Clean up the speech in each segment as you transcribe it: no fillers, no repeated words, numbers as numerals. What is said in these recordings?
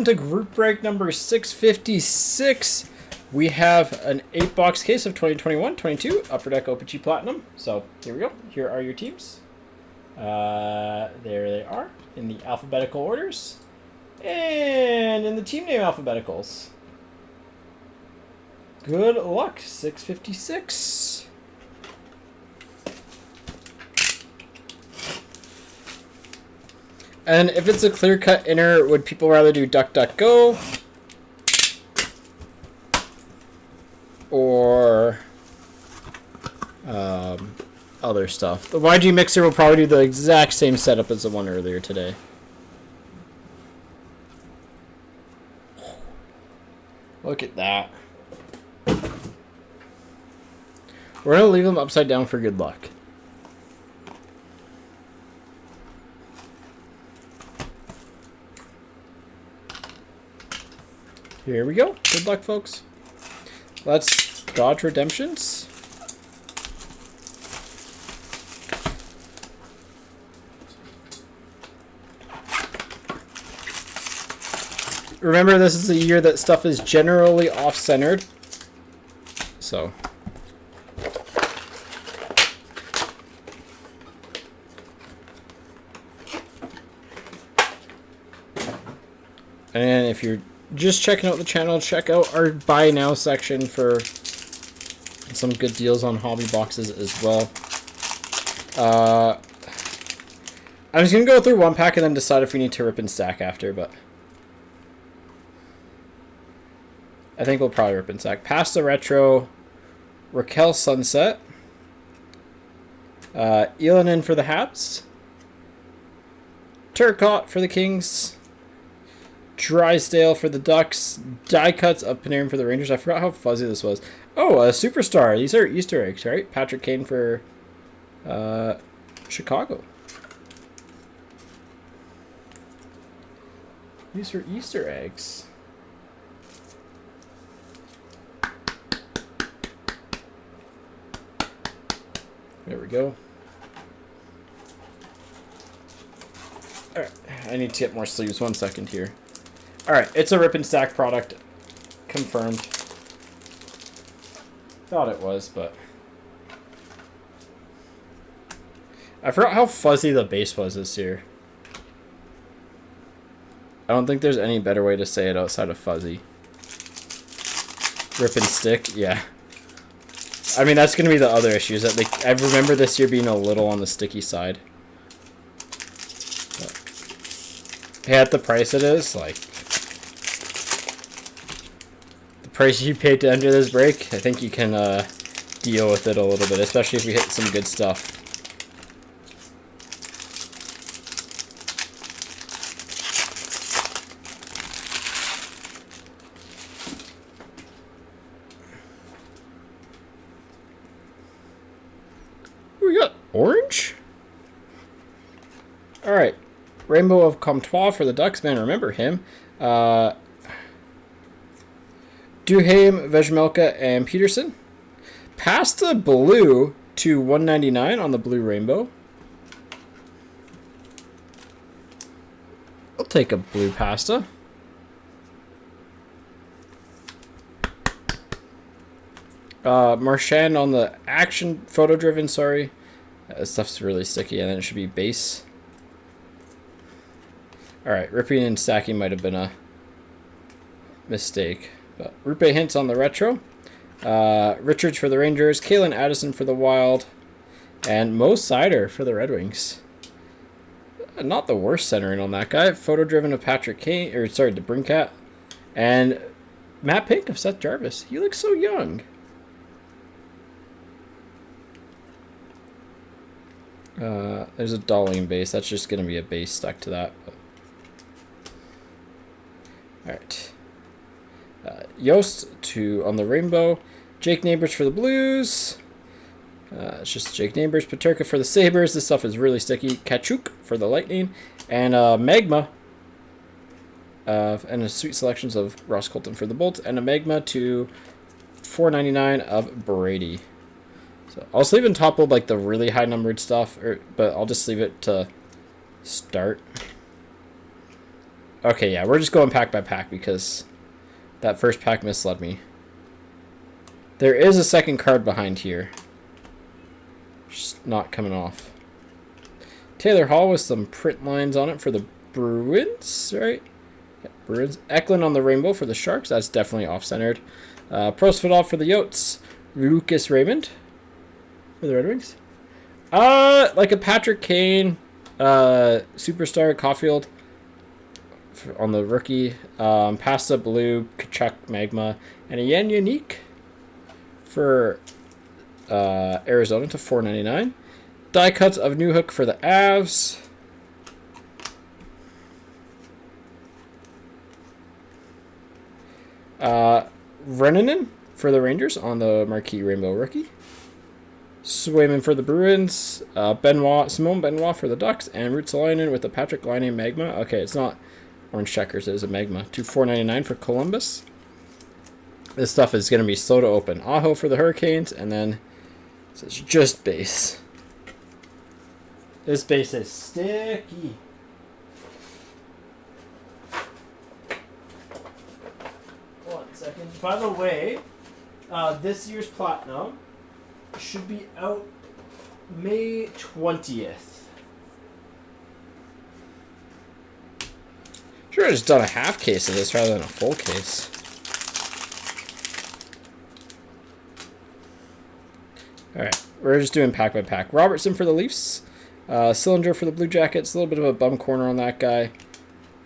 welcome to group break number 656. We have an 8-box case of 2021-22 Upper Deck OPC Platinum. So here we go. Here are your teams. There they are in the alphabetical orders and in the team name alphabeticals. Good luck, 656. And if it's a clear-cut inner, would people rather do Duck, Duck, Go? Or other stuff? The YG Mixer will probably do the exact same setup as the one earlier today. Look at that. We're going to leave them upside down for good luck. Here we go. Good luck, folks. Let's dodge redemptions. Remember, this is a year that stuff is generally off-centered. So. And if you're just checking out the channel, check out our buy now section for some good deals on hobby boxes as well. I'm just going to go through one pack and then decide if we need to rip and stack after, but I think we'll probably rip and stack. Past the Retro, Raquel Sunset, Ilanin for the Habs, Turcotte for the Kings, Drysdale for the Ducks, die cuts of Panarin for the Rangers. I forgot how fuzzy this was. Oh, a superstar. These are Easter eggs, right? Patrick Kane for Chicago. These are Easter eggs. There we go. Alright, I need to get more sleeves. 1 second here. Alright, it's a rip and stack product. Confirmed. Thought it was, but I forgot how fuzzy the base was this year. I don't think there's any better way to say it outside of fuzzy. Rip and stick, yeah. I mean, that's going to be the other issue, is that I remember this year being a little on the sticky side. But, hey, at the price it is, like, price you paid to enter this break, I think you can deal with it a little bit, especially if we hit some good stuff. We got orange? Alright. Rainbow of Comtois for the Ducks, man, remember him. Duhaime, Vejmelka, and Peterson. Past the blue to 199 on the blue rainbow. I'll take a blue pasta. Marchand on the action photo driven, sorry. This stuff's really sticky, and then it should be base. Alright, ripping and stacking might have been a mistake. But Rupe Hintz on the retro, Richards for the Rangers, Kalen Addison for the Wild, and Mo Sider for the Red Wings. Not the worst centering on that guy. Photo driven of Patrick Kane, or sorry, DeBrincat, and Matt Pink of Seth Jarvis. He looks so young. There's a Darlene base. That's just going to be a base stuck to that. All right. Yost on the rainbow, Jake Neighbors for the Blues. It's just Jake Neighbors, Paterka for the Sabres. This stuff is really sticky. Kachuk for the Lightning, and Magma. And a sweet selections of Ross Colton for the Bolts, and a Magma to 499 of Brady. So I'll just leave in top load like the really high numbered stuff, but I'll just leave it to start. Okay, yeah, we're just going pack by pack because that first pack misled me. There is a second card behind here. Just not coming off. Taylor Hall with some print lines on it for the Bruins, right? Yeah, Bruins. Eklund on the rainbow for the Sharks. That's definitely off-centered. Prosvedov for the Yotes. Lucas Raymond for the Red Wings. Like a Patrick Kane, Superstar Caulfield on the rookie. Pasta Blue, Kachuk Magma, and a Yan Unique for Arizona to $4.99. Die cuts of Newhook for the Avs. Rennanen for the Rangers on the Marquee Rainbow rookie. Swayman for the Bruins. Simone Benoit for the Ducks. And Ruotsalainen with the Patrick Laine Magma. Okay, it's not orange checkers. It is a Magma. To $4.99 for Columbus. This stuff is going to be slow to open. Aho for the Hurricanes. And then it says just base. This base is sticky. One second. By the way, this year's Platinum should be out May 20th. Sure, I just done a half case of this rather than a full case. Alright, we're just doing pack by pack. Robertson for the Leafs. Cylinder for the Blue Jackets. A little bit of a bum corner on that guy.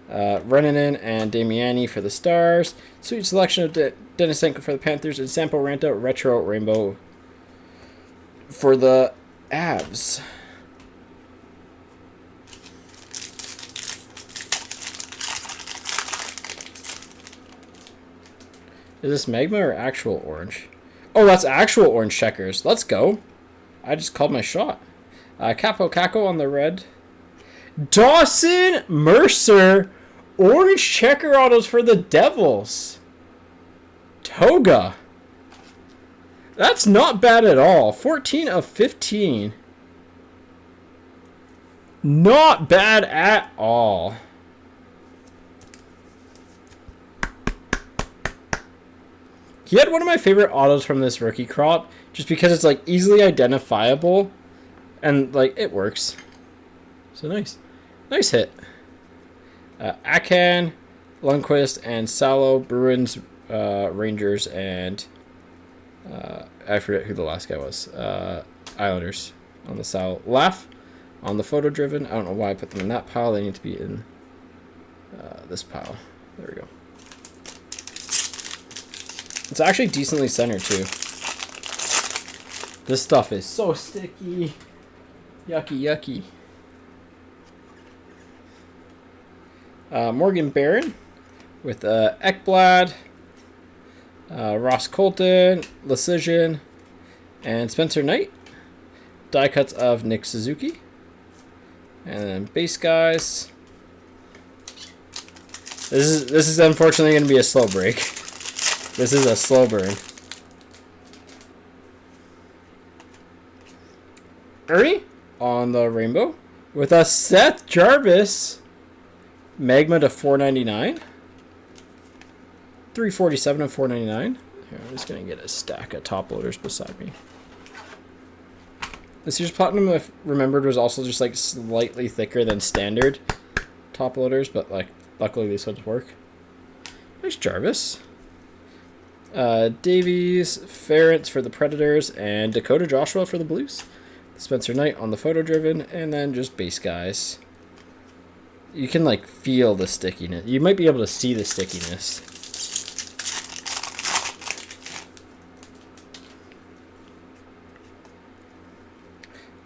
Rennanen and Damiani for the Stars. Sweet selection of Denisenko for the Panthers. And Sampo Ranta Retro Rainbow for the Avs. Is this Magma or actual orange? Oh, that's actual orange checkers. Let's go. I just called my shot. Capo Caco on the red. Dawson Mercer. Orange checker autos for the Devils. Toga. That's not bad at all. 14 of 15. Not bad at all. He had one of my favorite autos from this rookie crop, just because it's like easily identifiable, and like it works. So nice hit. Akan, Lundqvist, and Salo, Bruins, Rangers, and I forget who the last guy was. Islanders on the Salo. Laugh on the photo driven. I don't know why I put them in that pile. They need to be in this pile. There we go. It's actually decently centered too. This stuff is so sticky. Yucky, yucky. Morgan Barron with Ekblad, Ross Colton, Lecision, and Spencer Knight. Die cuts of Nick Suzuki. And then base guys. This is unfortunately going to be a slow break. This is a slow burn. Ernie on the rainbow with a Seth Jarvis. Magma to $4.99. 347 and $4.99. Here, I'm just gonna get a stack of top loaders beside me. This year's Platinum, if remembered, was also just like slightly thicker than standard top loaders, but like luckily these ones work. Nice Jarvis. Davies, Ferentz for the Predators, and Dakota Joshua for the Blues. Spencer Knight on the photo driven, and then just base guys. You can like feel the stickiness. You might be able to see the stickiness.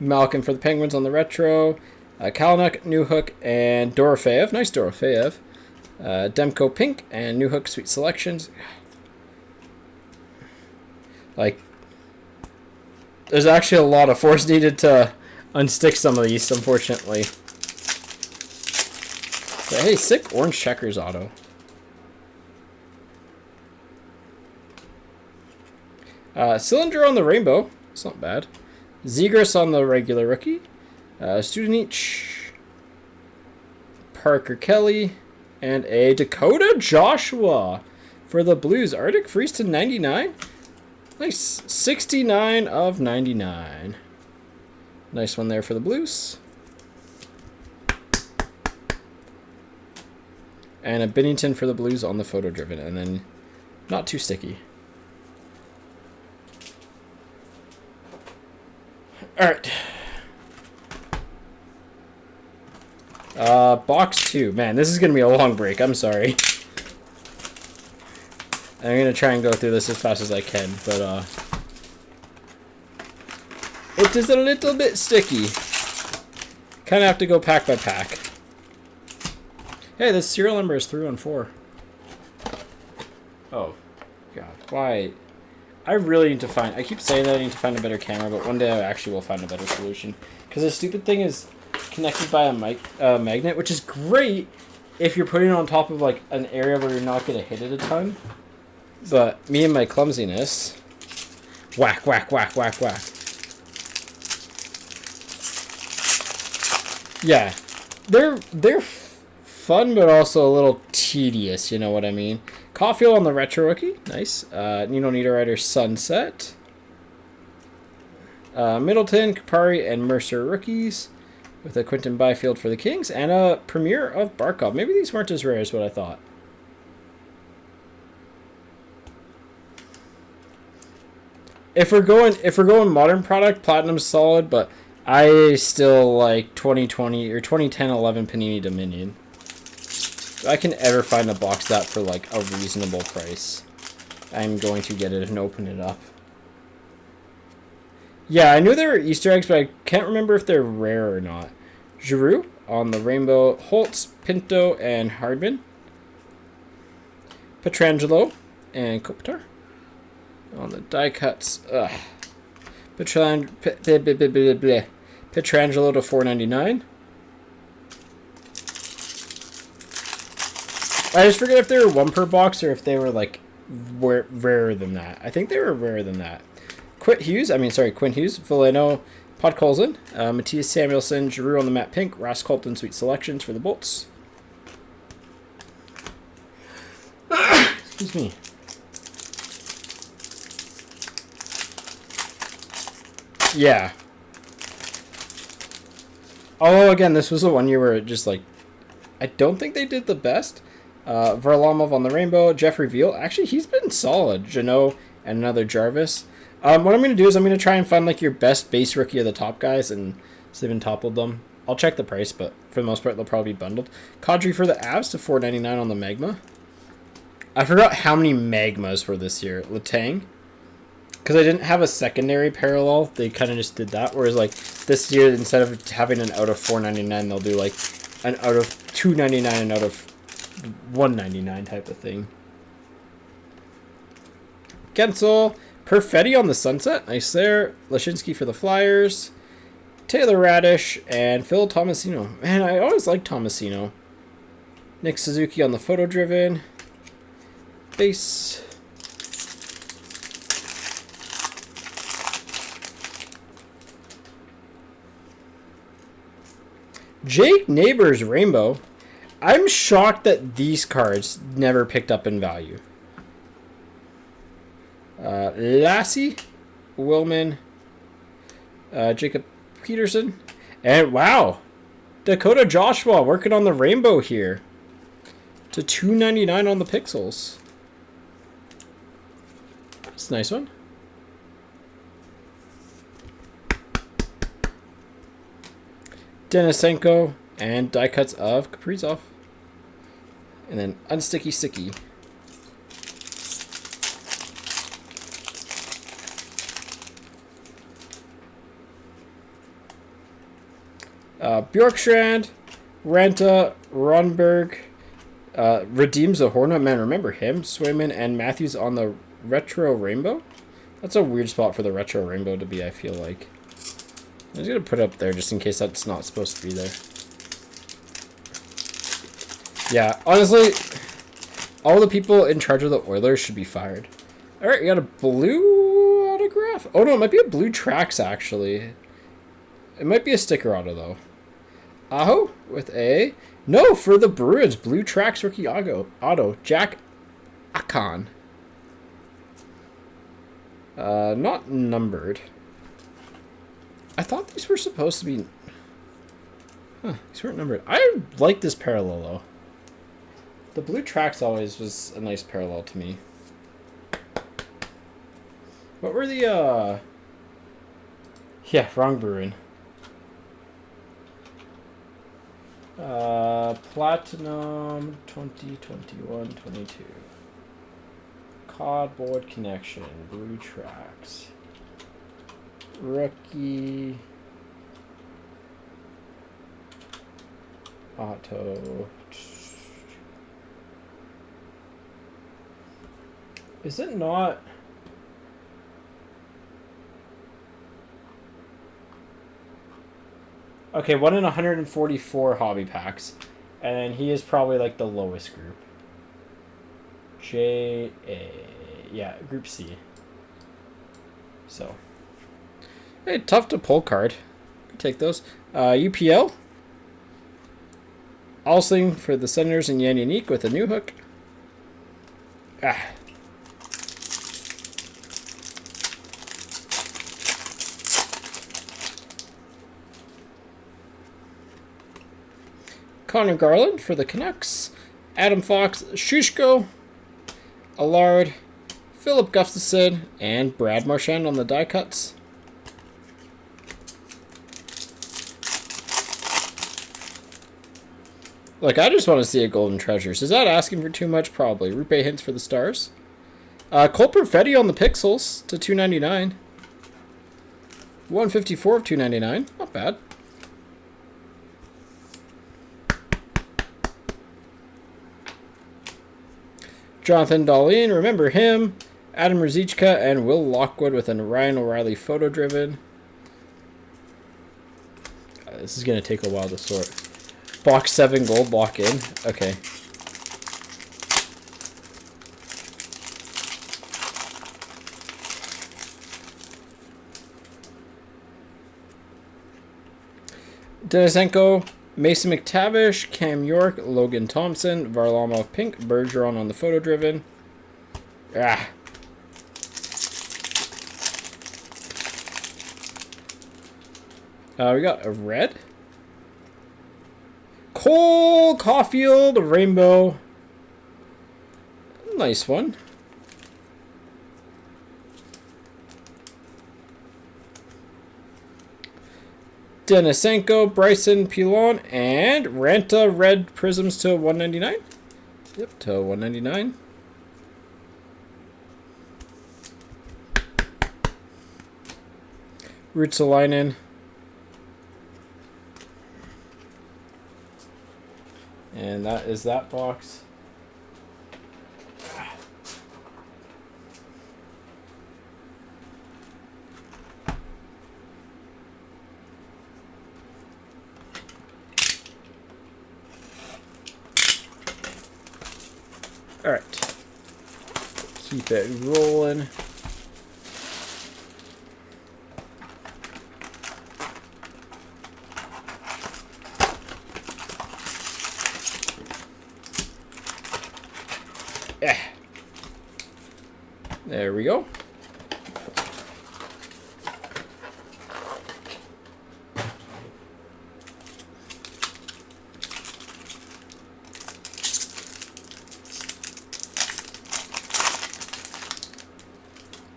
Malkin for the Penguins on the retro. Kalynuk, Newhook, and Dorofeev. Nice Dorofeev. Demko Pink and Newhook Sweet Selections. Like, there's actually a lot of force needed to unstick some of these, unfortunately. But hey, sick orange checkers auto. Cylinder on the rainbow. It's not bad. Zegras on the regular rookie. Studenich. Parker Kelly. And a Dakota Joshua for the Blues. Arctic Freeze to 99. Nice. 69 of 99. Nice one there for the Blues. And a Binnington for the Blues on the photo driven. And then not too sticky. Alright. Box 2. Man, this is going to be a long break. I'm sorry. I'm going to try and go through this as fast as I can, but it is a little bit sticky. Kind of have to go pack by pack. Hey, this serial number is 314. Oh, God. Why? I really need to find... I keep saying that I need to find a better camera, but one day I actually will find a better solution. Because this stupid thing is connected by a magnet, which is great if you're putting it on top of like an area where you're not going to hit it a ton. But me and my clumsiness, whack, whack, whack, whack, whack. Yeah, they're fun, but also a little tedious. You know what I mean? Caulfield on the retro rookie, nice. Nino Niederreiter Sunset. Middleton, Kupari, and Mercer rookies, with a Quinton Byfield for the Kings, and a premiere of Barkov. Maybe these weren't as rare as what I thought. If we're going modern product, Platinum's solid, but I still like 2020 or 2010-11 Panini Dominion. If I can ever find a box that for like a reasonable price, I'm going to get it and open it up. Yeah, I knew they were Easter eggs, but I can't remember if they're rare or not. Giroux on the rainbow, Holtz, Pinto, and Hardman. Pietrangelo and Kopitar on the die cuts. Pietrangelo to 499. I just forget if they were one per box or if they were like rarer than that. I think they were rarer than that. Quint Hughes, Villano, Podkolzin, Matthias Samuelsson, Giroux on the matte pink, Ross Colton Sweet Selections for the Bolts. Excuse me. Yeah. Although, again, this was the one year where it just, like, I don't think they did the best. Varlamov on the rainbow, Jeffrey Veal. Actually, he's been solid. Jeannot and another Jarvis. What I'm going to do is I'm going to try and find, like, your best base rookie of the top guys and see if I can topple them. I'll check the price, but for the most part, they'll probably be bundled. Kadri for the Avs to $4.99 on the Magma. I forgot how many Magmas were this year. Letang. Because I didn't have a secondary parallel, they kind of just did that. Whereas, like, this year, instead of having an out of $4.99, they'll do, like, an out of $2.99 and out of $1.99 type of thing. Gensel. Perfetti on the Sunset. Nice there. Lashinsky for the Flyers. Taylor Radish. And Phil Tomasino. Man, I always liked Tomasino. Nick Suzuki on the Photo Driven. Base. Jake Neighbors Rainbow. I'm shocked that these cards never picked up in value. Lassie, Willman, Jacob Peterson, and wow, Dakota Joshua working on the rainbow here to $2.99 on the pixels. That's a nice one. Denisenko and die cuts of Kaprizov, and then unsticky sticky. Bjorkstrand, Ranta, Ronberg, redeems a Hornet. Man, remember him? Swayman and Matthews on the retro rainbow. That's a weird spot for the retro rainbow to be, I feel like. I'm just going to put it up there just in case that's not supposed to be there. Yeah, honestly, all the people in charge of the Oilers should be fired. Alright, we got a blue autograph. Oh no, it might be a blue Trax, actually. It might be a sticker auto, though. Aho with a... No, for the Bruins. Blue Tracks rookie auto. Jack Akan. Not numbered. I thought these were supposed to be... Huh, these weren't numbered. I like this parallel, though. The Blue Tracks always was a nice parallel to me. What were the, Yeah, wrong Bruin. Platinum 2021-22. Cardboard Connection. Blue Tracks. Rookie. Auto. Is it not? Okay, 1 in 144 hobby packs. And he is probably like the lowest group. Yeah, Group C. So. Hey, tough to pull card. Take those. UPL. Alsing for the Senators and Yan Yannick with a new hook. Ah. Connor Garland for the Canucks. Adam Fox, Shushko, Allard, Philip Gustafson, and Brad Marchand on the die cuts. Like, I just want to see a Golden Treasures. Is that asking for too much? Probably. Rupe Hintz for the Stars. Cole Perfetti on the Pixels to $2.99. 154 of $2.99. Not bad. Jonathan Dahlin, remember him. Adam Ruzicka and Will Lockwood with a Ryan O'Reilly photo driven. This is going to take a while to sort. Box 7 gold, lock in. Okay. Denisenko, Mason McTavish, Cam York, Logan Thompson, Varlamov pink, Bergeron on the photo driven. Ah. We got a red. Cole Caulfield, rainbow. Nice one. Denisenko, Bryson Pilon, and Ranta red prisms to 199. Yep, to 199. Ruotsalainen. And that is that box. All right. Keep it rolling. There we go.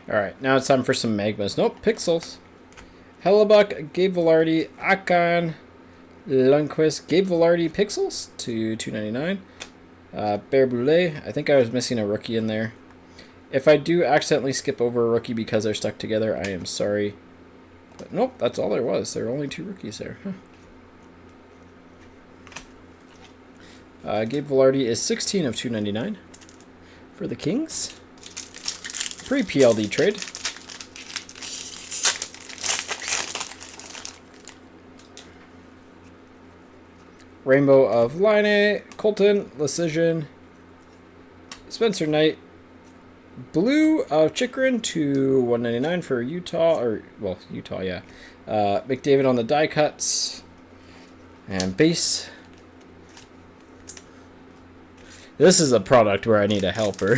Alright, now it's time for some magmas. Nope, pixels. Hellebuck, Gabe Vilardi, Akan, Lundqvist, Gabe Vilardi, pixels to $2.99. Bear Boulet, I think I was missing a rookie in there. If I do accidentally skip over a rookie because they're stuck together, I am sorry. But nope, that's all there was. There were only 2 rookies there. Huh. Gabe Vilardi is 16 of $2.99 for the Kings. Pre-PLD trade. Rainbow of Line, Colton, Lecision, Spencer Knight, Blue of Chikrin to $1.99 for Utah, or, well, Utah, yeah. McDavid on the die cuts. And base. This is a product where I need a helper.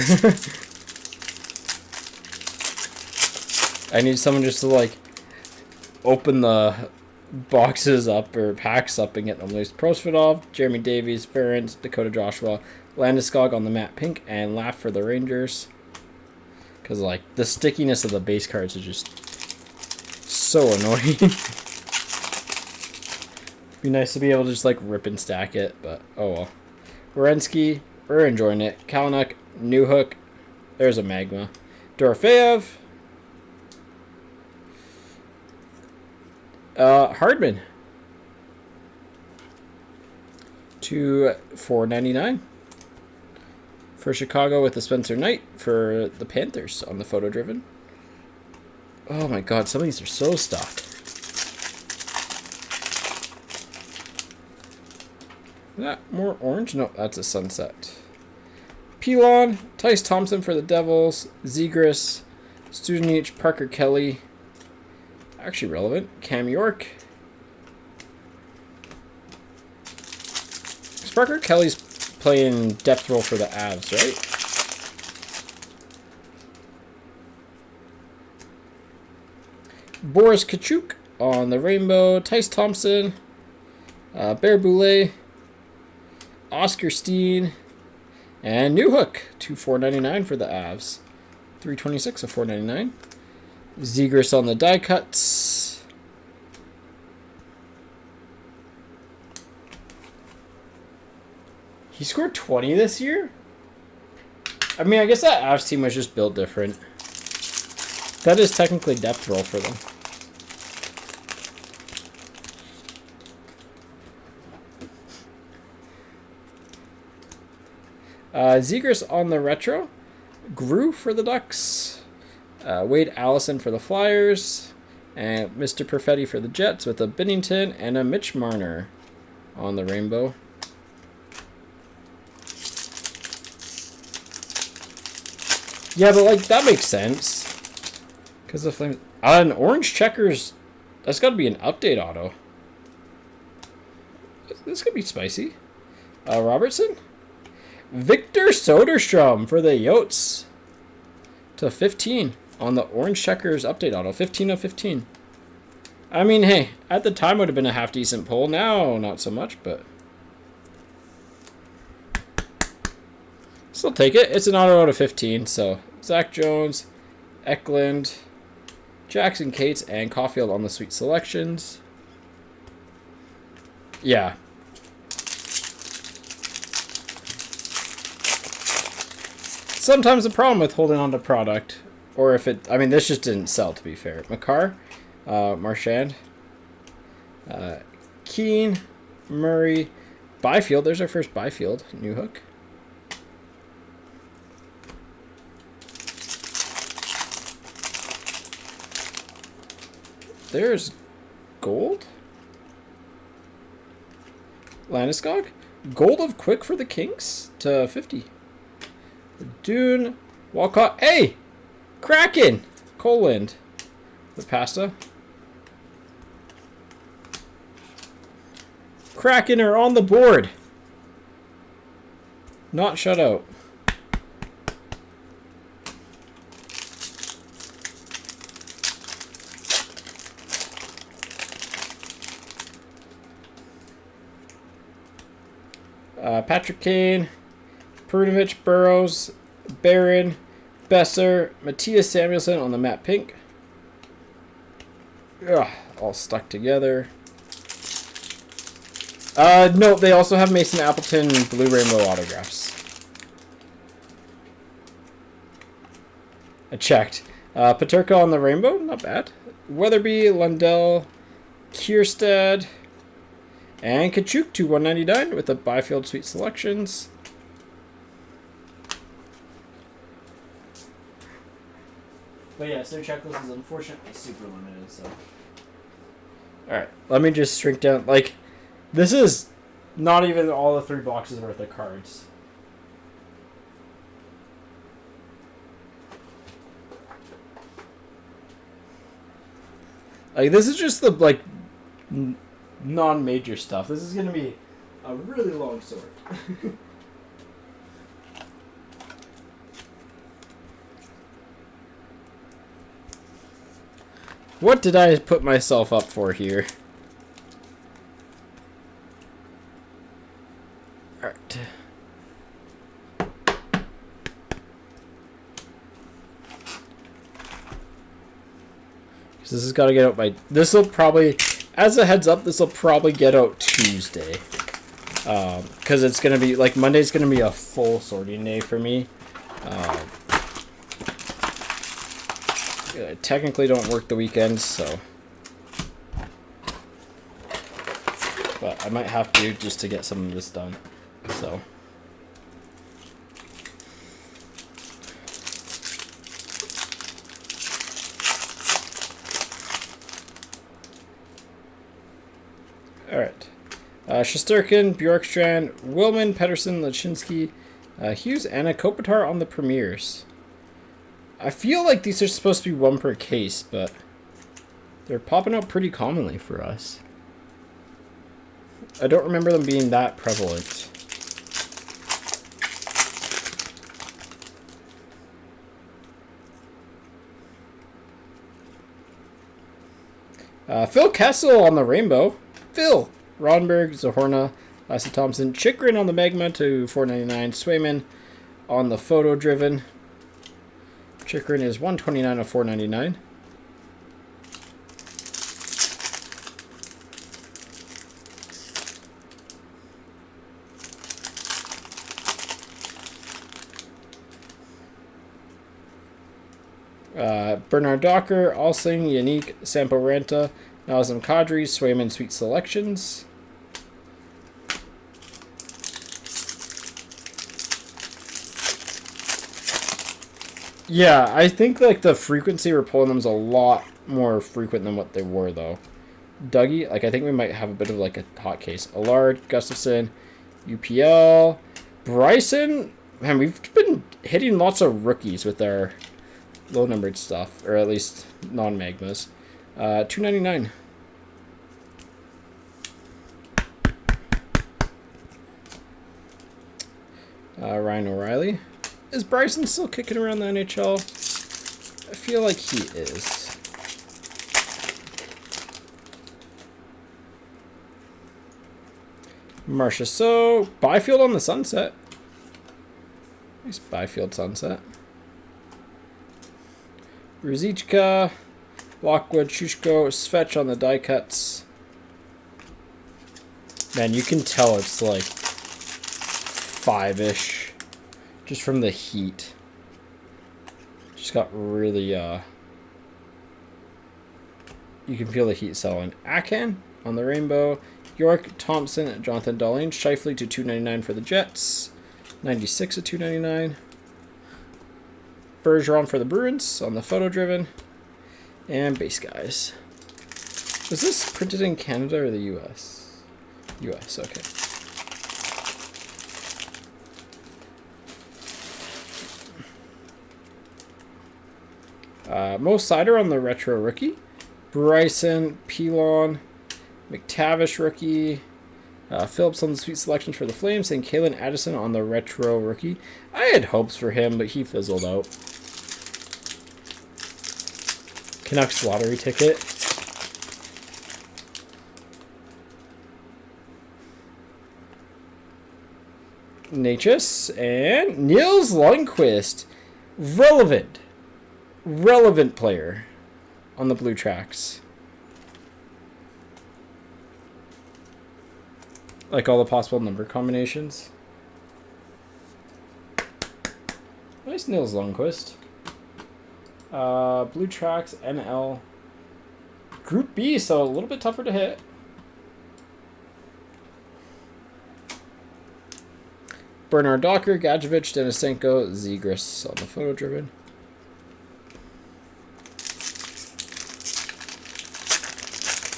I need someone just to like open the boxes up or packs up and get them loose. Prosvidov, Jeremy Davies, Ferentz, Dakota Joshua, Landeskog on the matte pink, and Laugh for the Rangers. Because like the stickiness of the base cards is just so annoying. Be nice to be able to just like rip and stack it, but oh well. Werenski, we're enjoying it. Kalynuk, Newhook, there's a Magma. Dorofeyev, Hardman to $4.99 for Chicago with the Spencer Knight for the Panthers on the photo driven. Oh my god, some of these are so stuck. Is that more orange? No, that's a sunset. Pilon, Tice Thompson for the Devils, Zegras, Studenic, Parker Kelly. Actually relevant. Cam York. Parker Kelly's playing depth role for the Avs, right? Boris Kachuk on the Rainbow. Tice Thompson. Bear Boulay. Oscar Steen. And Newhook to $4.99 for the Avs. 326 of $4.99. Zegras on the die cuts. He scored 20 this year? I mean, I guess that Avs team was just built different. That is technically depth roll for them. Zegras on the retro. Grew for the Ducks. Wade Allison for the Flyers. And Mr. Perfetti for the Jets with a Binnington and a Mitch Marner on the Rainbow. Yeah, but like that makes sense. Because the Flames... an orange checkers... That's got to be an update auto. This could be spicy. Robertson? Victor Soderstrom for the Yotes to 15 on the orange checkers update auto. 15 of 15. I mean, hey, at the time would have been a half decent pull. Now, not so much, but still take it. It's an auto out of 15. So Zach Jones, Eklund, Jackson Cates, and Caulfield on the sweet selections. Yeah. Sometimes the problem with holding on to product, or if it, I mean, this just didn't sell, to be fair. Makar, Marchand, Keane, Murray, Byfield. There's our first Byfield. Newhook. There's gold. Landeskog. Gold of Quick for the Kings to 50. Dune, Walcott, hey! Kraken! Coland. The pasta. Kraken are on the board. Not shut out. Patrick Kane, Perunovich, Burrows, Barron, Besser, Matthias Samuelson on the matte pink. Ugh, all stuck together. No, they also have Mason Appleton Blue Rainbow autographs. I checked. Paterka on the Rainbow, not bad. Weatherby, Lundell, Kierstad, and Kachuk to $199 with the Byfield Sweet Selections. But yeah, so checklist is unfortunately super limited, so. Alright, let me just shrink down. Like, this is not even all the 3 boxes worth of cards. Like, this is just the, like, non-major stuff. This is going to be a really long sort. What did I put myself up for here? Alright. This has got to get out by... This will probably... As a heads up, this will probably get out Tuesday. Because it's going to be... Like, Monday's going to be a full sorting day for me. I technically don't work the weekends, so... But I might have to just to get some of this done. So... Alright. Shesterkin, Bjorkstrand, Willman, Pedersen, Lachinsky, Hughes, and a Kopitar on the premieres. I feel like these are supposed to be one per case, but they're popping up pretty commonly for us. I don't remember them being that prevalent. Phil Kessel on the rainbow. Phil. Ronberg, Zahorna, Lassie Thompson. Chikrin on the Magma to 499. Swayman on the photo driven. Chikrin is 129 of 499. Bernard Docker, Alsing, Yannick, Sampo Ranta, Nazem Kadri, Swayman Sweet Selections. Yeah, I think like the frequency we're pulling them is a lot more frequent than what they were though. Dougie, like I think we might have a bit of like a hot case. Allard, Gustafson, UPL, Bryson. Man, we've been hitting lots of rookies with our low numbered stuff, or at least non-magmas. 299. Ryan O'Reilly. Is Bryson still kicking around the NHL? I feel like he is. Marcia So. Byfield on the sunset. Nice Byfield sunset. Ruzichka. Lockwood, Shushko, Svetch on the die cuts. Man, you can tell it's like 5-ish. Just from the heat. Just got really, you can feel the heat selling. Akan on the rainbow. York, Thompson, Jonathan Darlene. Shifley to 299 for the Jets. 96 at 299. Bergeron for the Bruins on the photo driven. And base guys. Was this printed in Canada or the US? US, okay. Mo Sider on the retro rookie. Bryson, Pilon, McTavish rookie. Phillips on the sweet selections for the Flames. And Kalen Addison on the retro rookie. I had hopes for him, but he fizzled out. Canucks lottery ticket. Natchez and Niels Lundqvist. Relevant player on the blue tracks. Like all the possible number combinations. Nice Niels Lundqvist. Blue tracks, NL. Group B, so a little bit tougher to hit. Bernard Docker, Gadjevich, Denisenko, Zegras on the photo driven.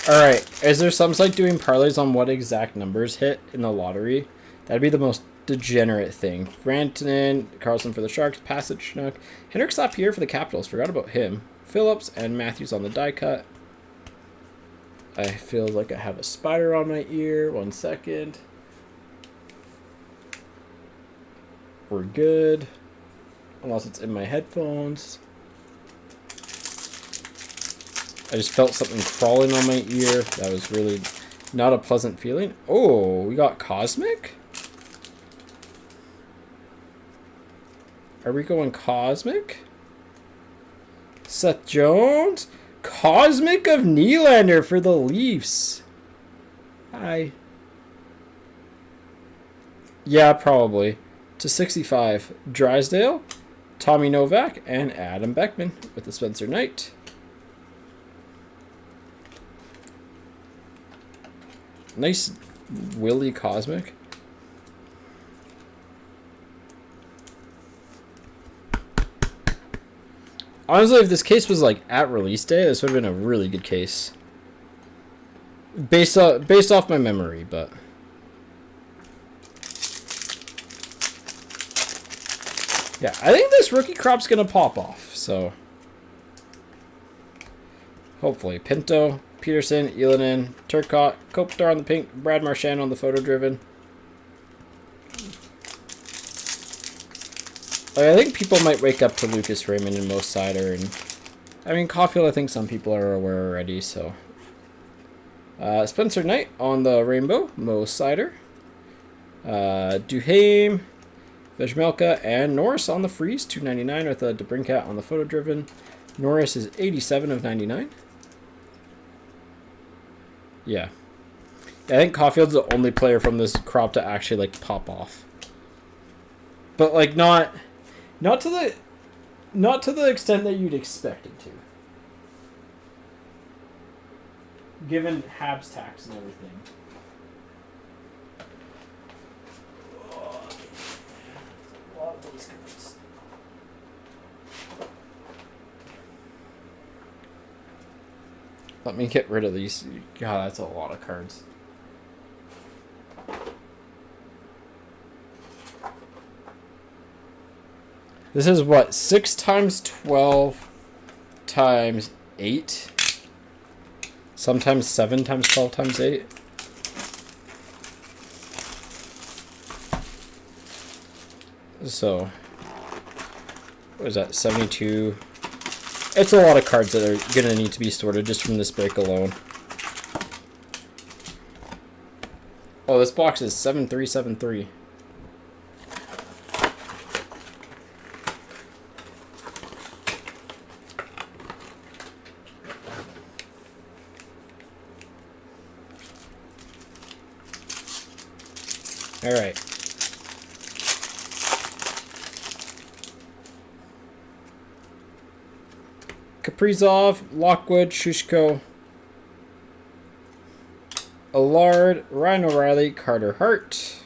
Alright, is there some site doing parlays on what exact numbers hit in the lottery? That'd be the most degenerate thing. Rantanen, Carlson for the Sharks, Passage, Schnook, Henrik Lapierre for the Capitals. Forgot about him. Phillips and Matthews on the die cut. I feel like I have a spider on my ear. 1 second. We're good. Unless it's in my headphones. I just felt something crawling on my ear. That was really not a pleasant feeling. Oh, we got Cosmic? Are we going Cosmic? Seth Jones? Cosmic of Nylander for the Leafs. Hi. Yeah, probably. To 65. Drysdale, Tommy Novak, and Adam Beckman with the Spencer Knight. Nice Willie Cosmic. Honestly, if this case was like at release day, this would have been a really good case. Based off my memory, but yeah, I think this rookie crop's gonna pop off. So hopefully, Pinto, Peterson, Ylönen, Turcotte, Kopitar on the pink, Brad Marchand on the photo driven. Like, I think people might wake up to Lucas Raymond and Mo Seider, and I mean Caulfield. I think some people are aware already. So Spencer Knight on the rainbow, Mo Seider, Duhaime, Vejmelka, and Norris on the freeze, 299 with a DeBrincat on the photo driven. Norris is 87 of 99. Yeah. I think Caulfield's the only player from this crop to actually like pop off. But like not to the extent that you'd expect it to. Given Habs tax and everything. A lot of these cards. Let me get rid of these. God, that's a lot of cards. This is what? 6 times 12 times 8? Sometimes 7 times 12 times 8? So, what is that? 72. It's a lot of cards that are going to need to be sorted just from this break alone. Oh, this box is 7373. All right. Kaprizov, Lockwood, Shushko, Allard, Ryan O'Reilly, Carter Hart.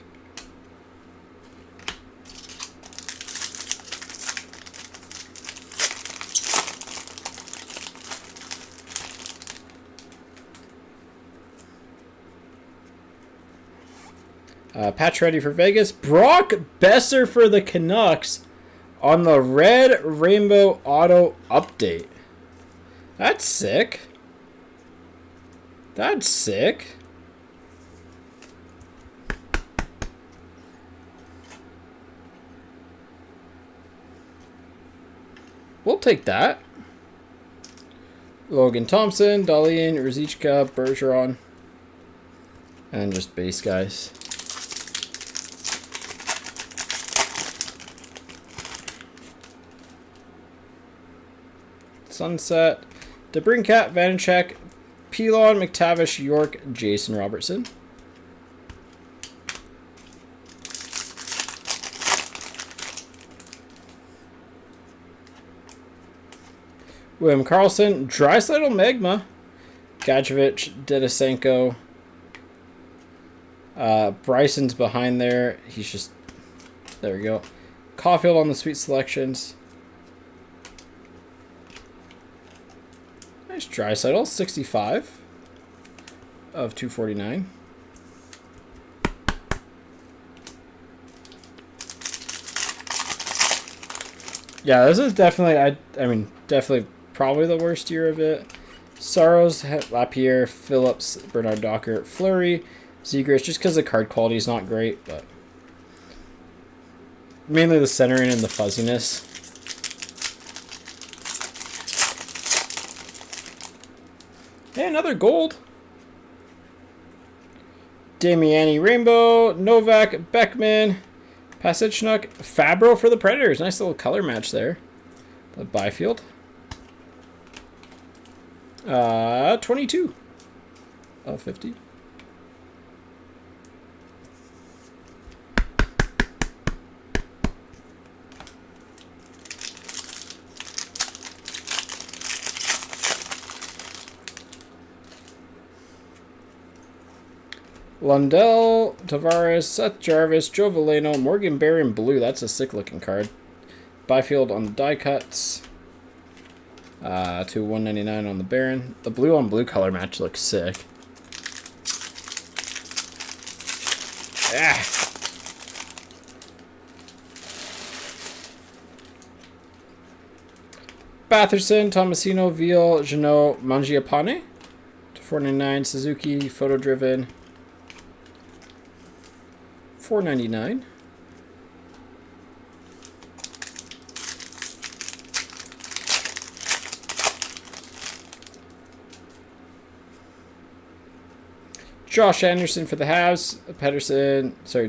Patch ready for Vegas. Brock Besser for the Canucks on the red rainbow auto update. That's sick. That's sick. We'll take that. Logan Thompson, Dahlin, Ruzicka, Bergeron. And just base guys. Sunset, DeBrincat, Vanacek, Pilon, McTavish, York, Jason Robertson. William Karlsson, Draisaitl, Magma, Gadjevich, Denisenko. Bryson's behind there. He's just, there we go. Caulfield on the sweet selections. Nice Draisaitl, 65 of 249. Yeah, this is definitely, I mean, definitely probably the worst year of it. Saros, Lapierre, Phillips, Bernard Docker, Fleury, Zegras, just because the card quality is not great, but mainly the centering and the fuzziness. Hey, another gold. Damiani Rainbow, Novak, Beckman, Pasichnuk, Fabro for the Predators. Nice little color match there. The Byfield. 22 of 50. Lundell, Tavares, Seth Jarvis, Joe Veleno, Morgan Barron Blue. That's a sick looking card. Byfield on the die cuts. To 199 on the Baron. The blue on blue color match looks sick. Ah. Batherson, Tomasino, Veal, Janot, Mangiapane. To 499. Suzuki, photo driven. 499. Josh Anderson for the Habs.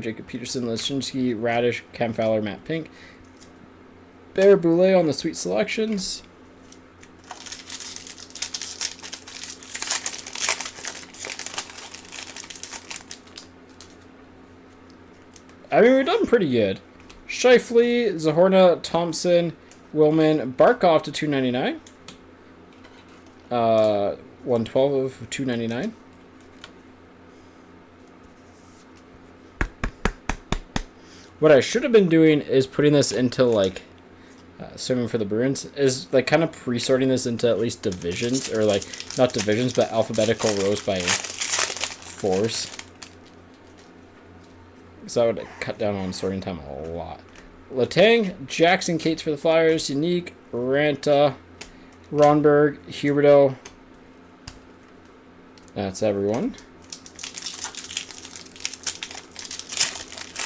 Jacob Peterson, Leshinsky, Radish, Cam Fowler, Matt Pink. Bear Boulay on the sweet selections. I mean, we've done pretty good. Scheifele, Zahorna, Thompson, Willman, Barkov to 299. 112 of 299. What I should have been doing is putting this into, like, swimming for the Bruins, is, like, kind of pre-sorting this into at least divisions, or, like, not divisions, but alphabetical rows by fours. So I would cut down on sorting time a lot. Letang, Jackson Cates for the Flyers, Unique, Ranta, Ronberg, Huberto. That's everyone.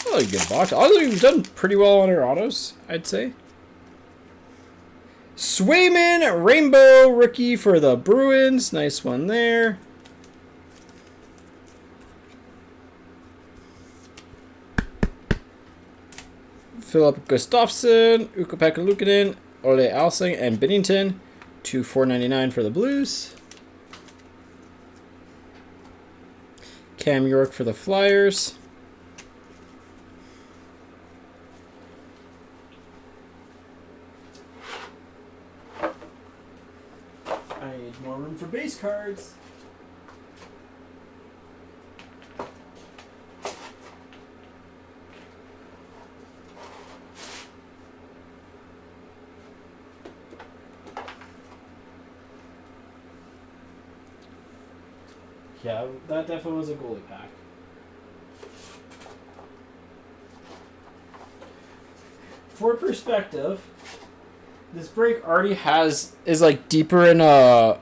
Really good box. Honestly, we've done pretty well on our autos, I'd say. Swayman, Rainbow rookie for the Bruins. Nice one there. Philip Gustafsson, Ukko-Pekka Luukkonen, Ole Alsing, and Binnington to 499 for the Blues. Cam York for the Flyers. I need more room for base cards. Yeah, that definitely was a goalie pack. For perspective, this break already is like deeper in the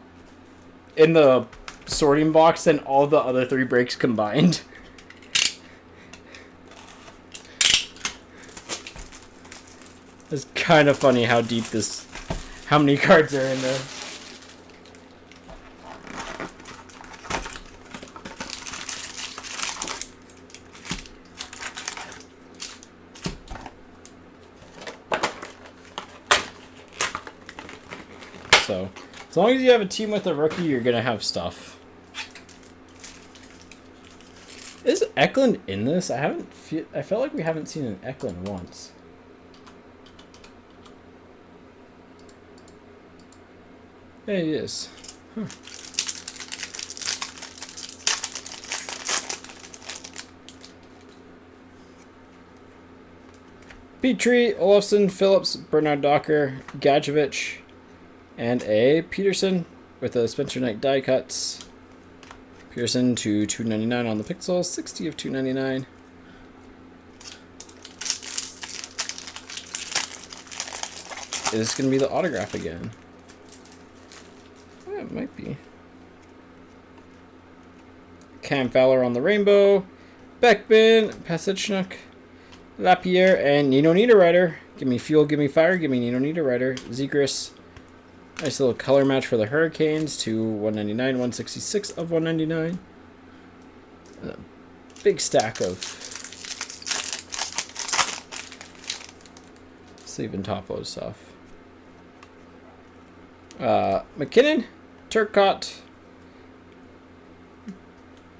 sorting box than all the other three breaks combined. It's kind of funny how many cards are in there. So, as long as you have a team with a rookie, you're going to have stuff. Is Eklund in this? I felt like we haven't seen an Eklund once. Yeah, he is. Huh. Petrie, Olofsson, Phillips, Bernard Docker, Gadjevich, and a Peterson with a Spencer Knight die cuts. Peterson to 299 on the pixels, 60 of 299. Is this going to be the autograph again? Yeah, it might be. Cam Fowler on the rainbow. Beckman, Pasichnuk, Lapierre, and Nino Niederreiter. Give me fuel, give me fire, give me Nino Niederreiter. Zegras. Nice little color match for the Hurricanes to 199, 166 of 199. And a big stack of sleeve and top load stuff. McKinnon, Turcotte,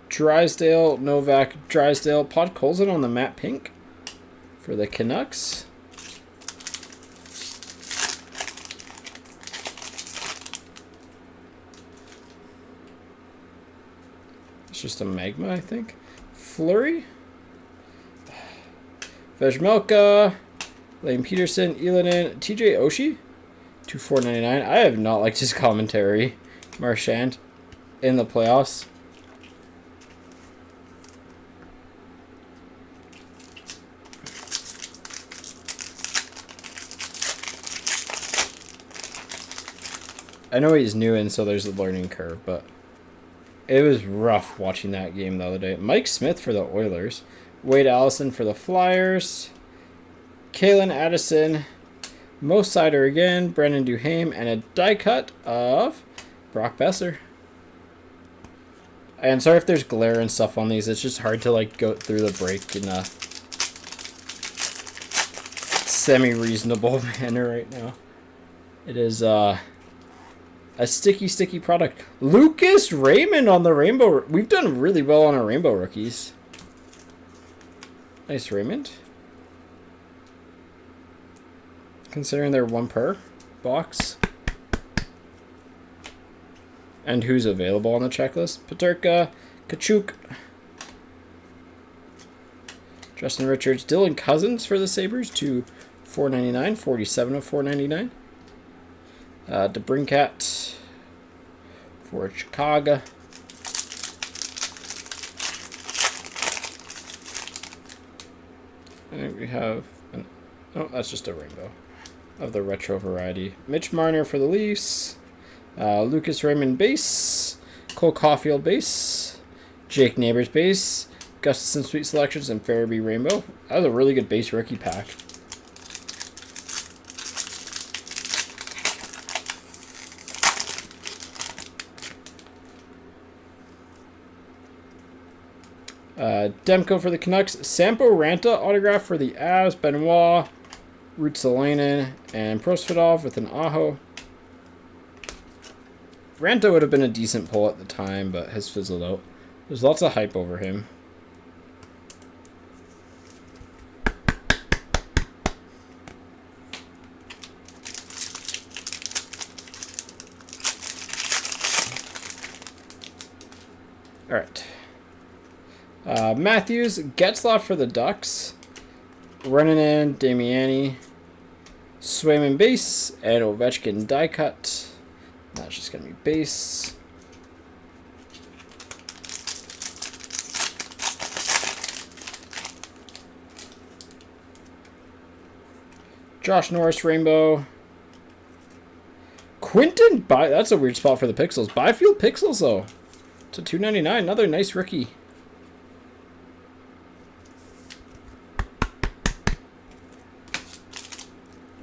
Drysdale, Novak, Drysdale, Podkolzin on the matte pink for the Canucks. It's just a Magma, I think. Fleury, Vejmelka, Lane Peterson, Elanin, TJ Oshie to 499. I have not liked his commentary, Marchand, in the playoffs. I know he's new and so there's a learning curve, but it was rough watching that game the other day. Mike Smith for the Oilers. Wade Allison for the Flyers. Kalen Addison. Mo Sider again. Brendan Duhame. And a die cut of Brock Besser. And sorry if there's glare and stuff on these. It's just hard to like go through the break in a semi-reasonable manner right now. It is a sticky product. Lucas Raymond on the rainbow. We've done really well on our rainbow rookies. Nice Raymond. Considering they're one per box. And who's available on the checklist? Peterka, Kachuk, Justin Richards, Dylan Cousins for the Sabres to 499, 47 of 499. DeBrincat for Chicago. And we have oh, that's just a rainbow of the retro variety. Mitch Marner for the Leafs. Lucas Raymond base. Cole Caulfield base. Jake Neighbors base. Gustafson Sweet Selections and Farabee Rainbow. That was a really good base rookie pack. Demko for the Canucks. Sampo Ranta autograph for the Avs. Benoit, Rutsalainen, and Prosvedov with an Aho. Ranta would have been a decent pull at the time, but has fizzled out. There's lots of hype over him. All right. Matthews, Getzlaff for the Ducks. Rennanen, Damiani, Swayman base, and Ovechkin die cut. That's just going to be base. Josh Norris rainbow. Quinton, that's a weird spot for the Pixels. Byfield Pixels though. To 299, another nice rookie.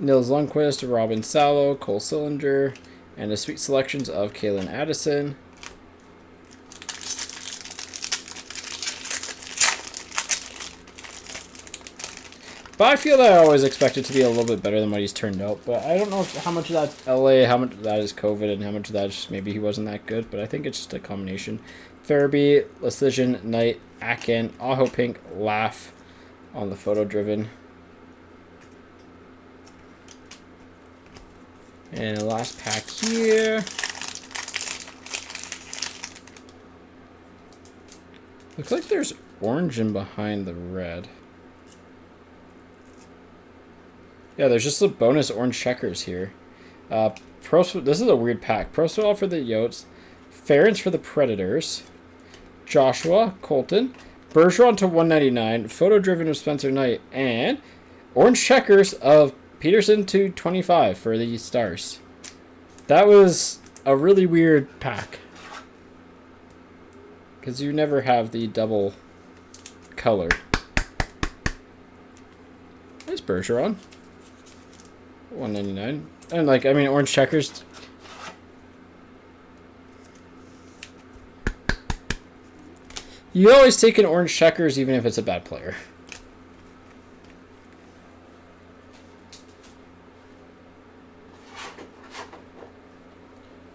Nils Lundqvist, Robin Salo, Cole Sillinger, and the sweet selections of Kalen Addison. Byfield I always expected to be a little bit better than what he's turned out, but I don't know how much of that's LA, how much of that is COVID, and how much of that is just maybe he wasn't that good, but I think it's just a combination. Farabee, Lecision, Knight, Akin, Aho Pink, Laugh on the photo driven. And the last pack here. Looks like there's orange in behind the red. Yeah, there's just a bonus orange checkers here. This is a weird pack. Proswell for the Yotes. Ferentz for the Predators. Joshua, Colton. Bergeron to 199. Photo driven of Spencer Knight. And orange checkers of Peterson to 25 for the Stars. That was a really weird pack. Because you never have the double color. Nice Bergeron. $1.99. And like, I mean, orange checkers. You always take an orange checkers even if it's a bad player.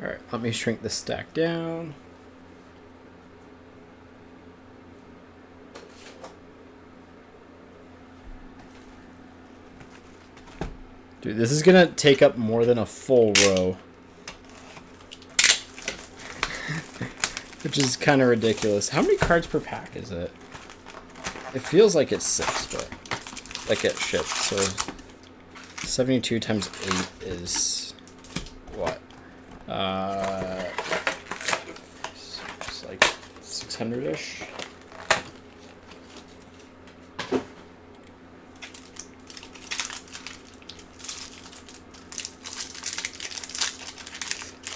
Alright, let me shrink this stack down. Dude, this is gonna take up more than a full row. Which is kind of ridiculous. How many cards per pack is it? It feels like it's 6, but that gets shipped. So 72 times 8 is what? It's like 600-ish.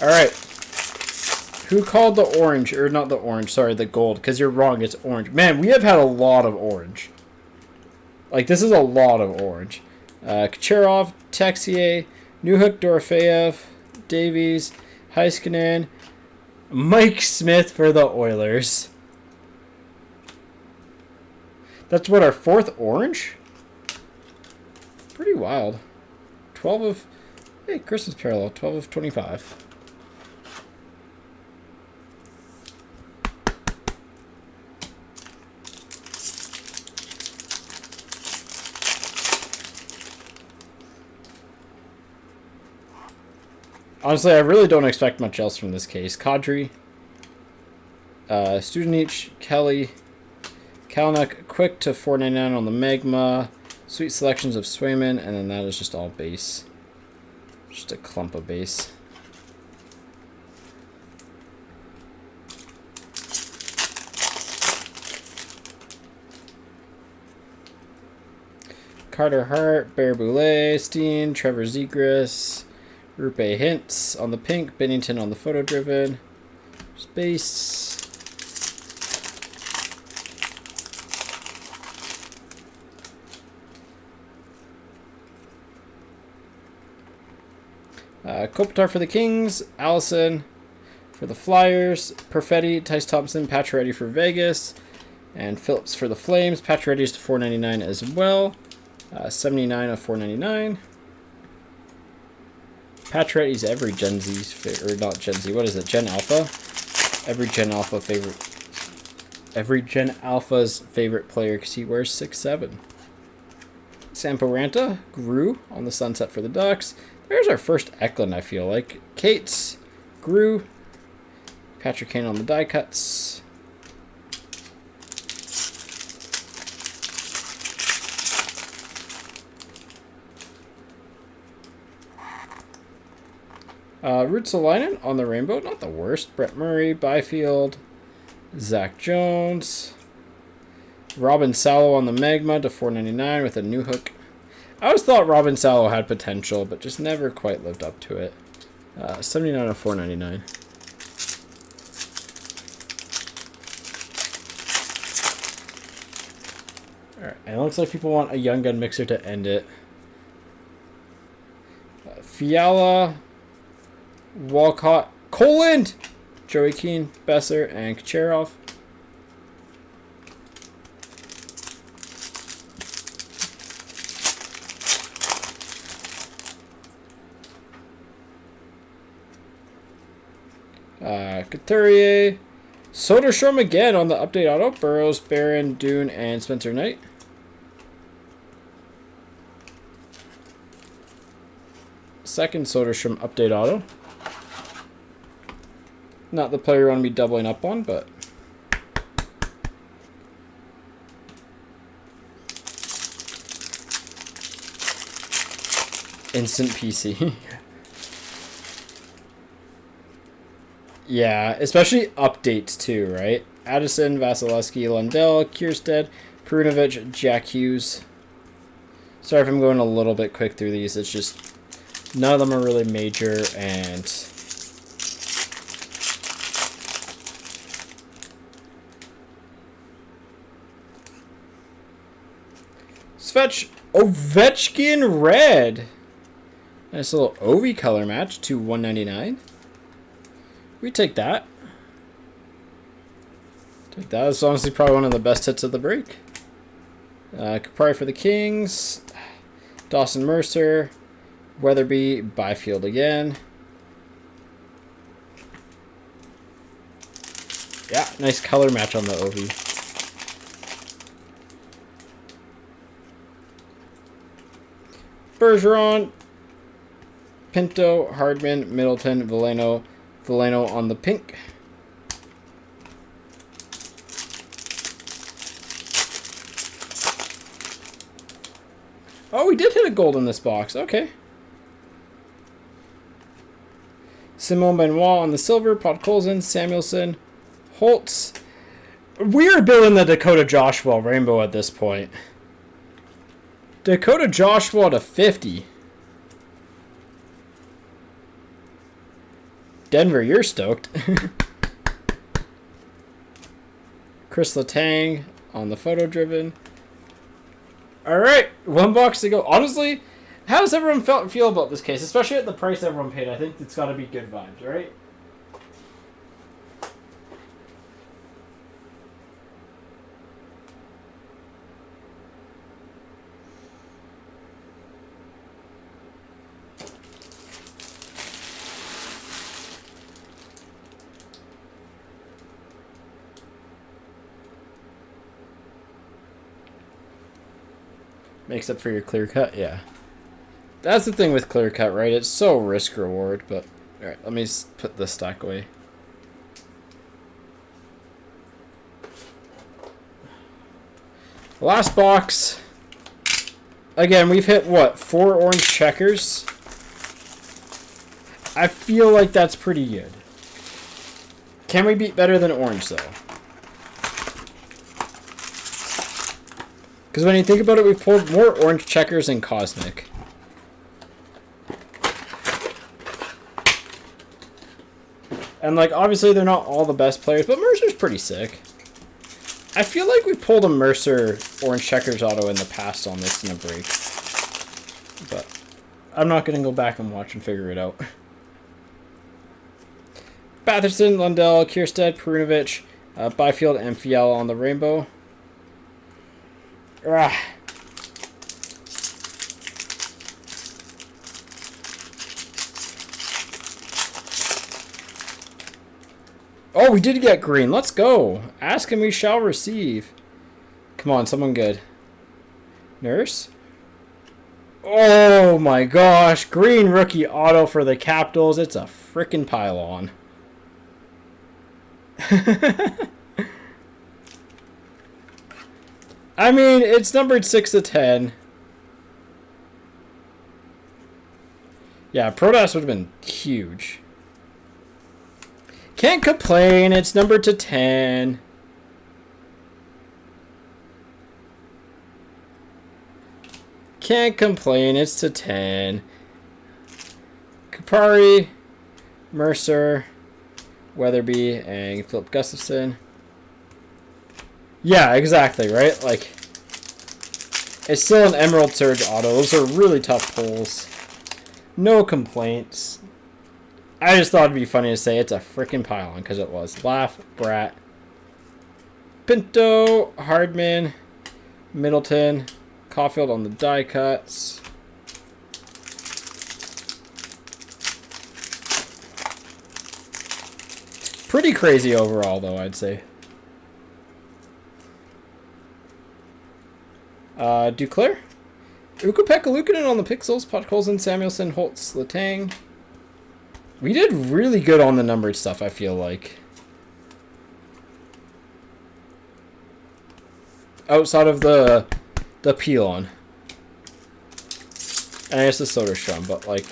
All right. Who called the orange, or not the orange, sorry, the gold, because you're wrong, it's orange. Man, we have had a lot of orange. Like, this is a lot of orange. Kucherov, Texier, Newhook, Dorofeyev, Davies, Heiskanen, Mike Smith for the Oilers. That's what, our 4th orange? Pretty wild. 12 of... Hey, Christmas parallel, 12 of 25. Honestly, I really don't expect much else from this case. Kadri, Studenich, Kelly, Kalnick, Quick to $4.99 on the Magma, sweet selections of Swayman, and then that is just all base. Just a clump of base. Carter Hart, Bear Boulay, Steen, Trevor Zegras, Rupe Hintz on the pink, Bennington on the photo driven. Space. Kopitar for the Kings, Allison for the Flyers, Perfetti, Tice Thompson, Pacioretty for Vegas, and Phillips for the Flames. Pacioretty's to $4.99 as well. 79 of $4.99. Pacioretty's every Gen Z's favorite, or not Gen Z, what is it, Gen Alpha? Every Gen Alpha favorite. Every Gen Alpha's favorite player because he wears 6'7". Samporanta, Grew on the sunset for the Ducks. There's our first Eklund, I feel like. Cates, Grew, Patrick Kane on the die cuts. Ruotsalainen on the rainbow, not the worst. Brett Murray, Byfield, Zach Jones, Robin Salo on the Magma to $4.99 with a new hook. I always thought Robin Salo had potential, but just never quite lived up to it. 79 of $4.99. All right, and it looks like people want a Young Gun Mixer to end it. Fiala, Walcott, Coland, Joey Keane, Besser, and Kucherov. Couturier, Soderstrom again on the update auto. Burrows, Barron, Dune, and Spencer Knight. Second Soderstrom update auto. Not the player you want to be doubling up on, but instant PC. Yeah, especially updates too, right? Addison, Vasilevsky, Lundell, Kierstead, Perunovic, Jack Hughes. Sorry if I'm going a little bit quick through these. It's just none of them are really major, and fetch Ovechkin red. Nice little Ovi color match to 199. We take that. Take that. It's honestly probably one of the best hits of the break. Kapari for the Kings. Dawson Mercer. Weatherby. Byfield again. Yeah, nice color match on the Ovi. Bergeron. Pinto. Hardman. Middleton. Veleno. Veleno on the pink. Oh, we did hit a gold in this box. Okay. Simone Benoit on the silver. Podkolzin. Samuelson. Holtz. We're building the Dakota Joshua rainbow at this point. Dakota Joshua to 50. Denver, you're stoked. Chris Letang on the photo driven. Alright, one box to go. Honestly, how does everyone feel about this case? Especially at the price everyone paid. I think it's got to be good vibes, right? Makes up for your clear cut, yeah. That's the thing with clear cut, right? It's so risk reward, but alright, let me put this stack away. Last box. Again, we've hit what? 4 orange checkers. I feel like that's pretty good. Can we beat better than orange though? Because when you think about it, we've pulled more orange checkers than Cosmic. And, like, obviously they're not all the best players, but Mercer's pretty sick. I feel like we pulled a Mercer orange checkers auto in the past on this in a break. But I'm not going to go back and watch and figure it out. Batherson, Lundell, Kierstead, Perunovic, Byfield, and Fiala on the rainbow. Ah. Oh, we did get green. Let's go. Ask and we shall receive. Come on, someone good. Nurse? Oh my gosh. Green rookie auto for the Capitals. It's a frickin' pylon. I mean, it's numbered 6 to 10. Yeah, Protoss would have been huge. Can't complain. It's numbered to 10. Can't complain. It's to 10. Kapari, Mercer, Weatherby, and Philip Gustafson. Yeah, exactly, right? Like, it's still an Emerald Surge auto. Those are really tough pulls. No complaints. I just thought it'd be funny to say it's a freaking pylon, because it was. Laugh, Brat. Pinto, Hardman, Middleton, Caulfield on the die cuts. Pretty crazy overall, though, I'd say. Duclair. Ukko-Pekka Luukkonen on the pixels. Podkolzin, Samuelson, Holtz, Letang. We did really good on the numbered stuff, I feel like. Outside of the peel-on. And I guess the Soderstrom, but like...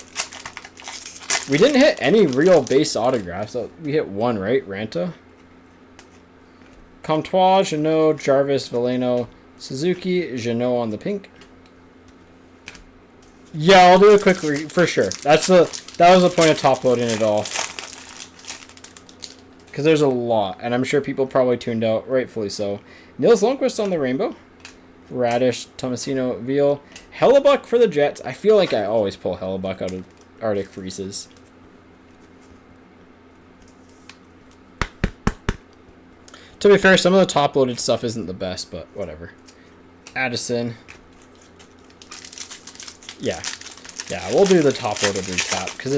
We didn't hit any real base autographs. We hit one, right? Ranta? Comtois, Jeannot, Jarvis, Veleno, Suzuki, Jeannot on the pink. Yeah, I'll do it quickly for sure. That was the point of top loading it all. Because there's a lot, and I'm sure people probably tuned out, rightfully so. Nils Lundqvist on the rainbow. Radish, Tomasino, Veal. Hellebuck for the Jets. I feel like I always pull Hellebuck out of Arctic Freezes. To be fair, some of the top-loaded stuff isn't the best, but whatever. Addison. Yeah. Yeah, we'll do the top-loaded recap, because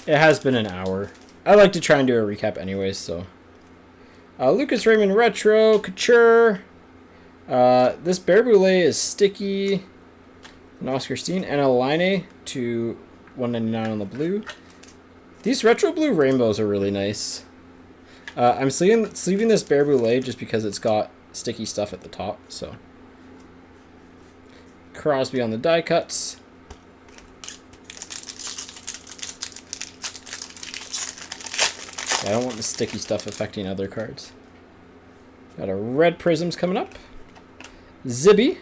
it has been an hour. I like to try and do a recap anyways, so. Lucas Raymond Retro, Couture. This Bear Boulay is sticky. An Oscar Steen and a Line to 199 on the blue. These retro blue rainbows are really nice. I'm sleeving this Bear Boulay just because it's got sticky stuff at the top. So Crosby on the die cuts. I don't want the sticky stuff affecting other cards. Got a red Prisms coming up. Zibby.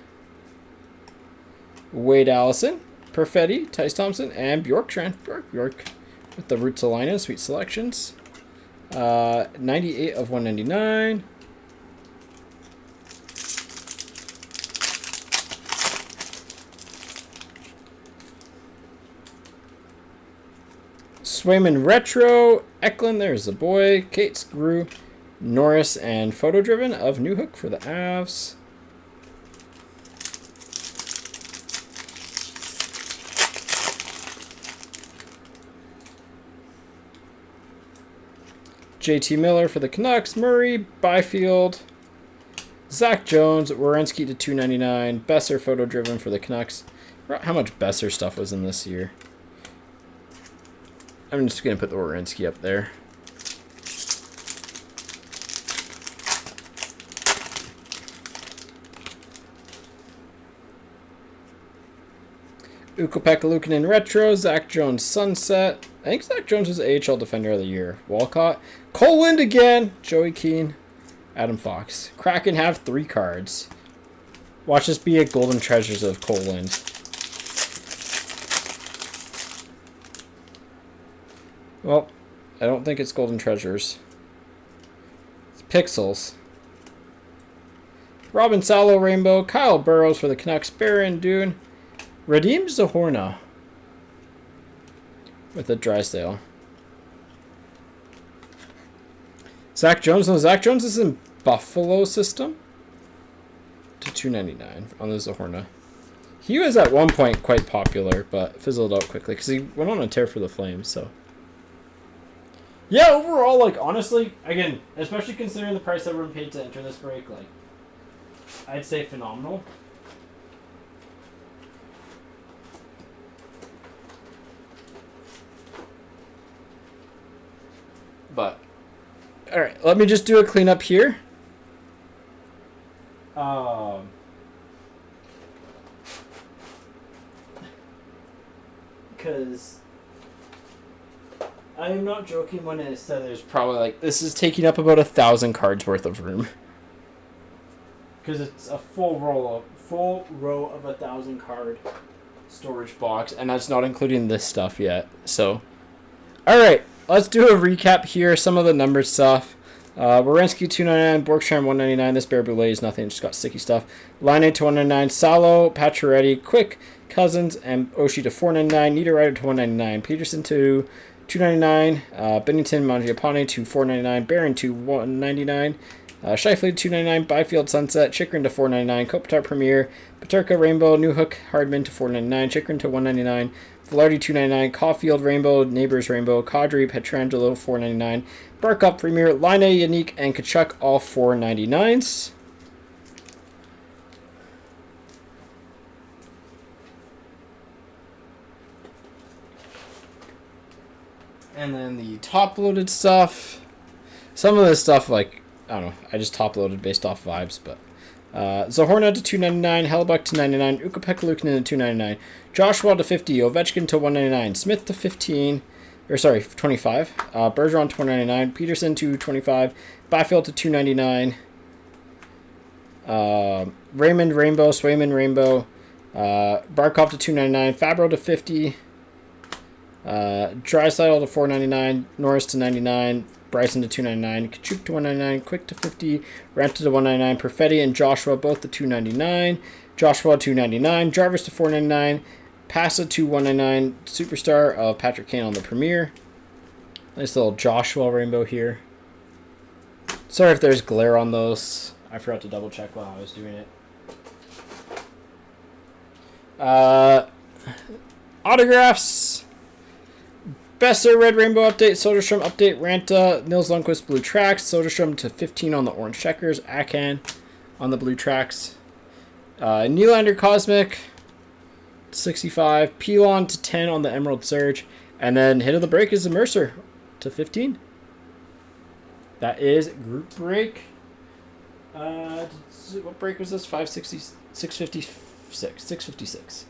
Wade Allison. Perfetti. Tice Thompson. And Bjorkstrand. Bjork. With the Roots Alina. Sweet selections. 98 of 199. Swayman Retro, Eklund, there's the boy, Cates, Grew, Norris, and Photo Driven of Newhook for the Avs. JT Miller for the Canucks, Murray, Byfield, Zach Jones, Werenski to 299, Besser Photo Driven for the Canucks. How much Besser stuff was in this year? I'm just going to put the Werenski up there. Ukko-Pekka Luukkonen Retro, Zach Jones Sunset. I think Zach Jones was AHL Defender of the Year. Walcott. Cole Lind again. Joey Keane. Adam Fox. Kraken have 3 cards. Watch this be a Golden Treasures of Cole Lind. Well, I don't think it's Golden Treasures. It's Pixels. Robin Salo Rainbow. Kyle Burrows for the Canucks. Baron Dune. Radim Zohorna. With a Drysdale. Zach Jones. No, Zach Jones is in Buffalo system. To 299 on the Zohorna. He was at one point quite popular, but fizzled out quickly because he went on a tear for the Flames, so. Yeah, overall, like, honestly, again, especially considering the price everyone paid to enter this break, like, I'd say phenomenal. But, alright, let me just do a cleanup here. Because I am not joking when I said there's probably, like, this is taking up about 1,000 cards worth of room. Because it's a full row of 1,000 card storage box, and that's not including this stuff yet. So, alright, let's do a recap here. Some of the numbered stuff. Werenski 299, Borkstrand 199. This Bear Boulay is nothing, just got sticky stuff. Line 8 to 199, Salo, Pacioretty, Quick, Cousins, and Oshie to 499. Niederreiter to 199, Peterson to 299, Bennington, Mangiapane to 499, Barron to 199, Scheifele to 299, Byfield Sunset, Chikrin to 499, Kopitar Premier, Paterka Rainbow, Newhook Hardman to 499, Chikrin to 199, Velarde 299, Caulfield Rainbow, Neighbors Rainbow, Kadri, Petrangelo 499, Barkop Premier, Line Yannick, and Kachuk all 499s. And then the top-loaded stuff. Some of this stuff, like, I don't know, I just top-loaded based off vibes, but Zohorna to 299, Hellebuck to 99, Ukko-Pekka Luukkonen to 299, Joshua to 50, Ovechkin to 199, Smith to 25, Bergeron to 199, Peterson to 25, Byfield to 299, Raymond Rainbow, Swayman Rainbow, Barkov to 299, Fabro to 50, Drysdale to 499, Norris to 99, Bryson to 299, Kachuk to 199, Quick to 50, Ranta to 199, Perfetti and Joshua both to 299, Joshua 299, Jarvis to 499, Passa to 199, Superstar of Patrick Kane on the Premier. Nice little Joshua rainbow here. Sorry if there's glare on those. I forgot to double check while I was doing it. Autographs. Besser red rainbow update. Soderstrom update. Ranta. Nils Lundqvist blue tracks. Soderstrom to 15 on the orange checkers. Akan on the blue tracks. Nylander cosmic 65. Pilon to 10 on the emerald surge. And then hit of the break is the Mercer to 15. That is group break. What break was this? 560, 656. 656.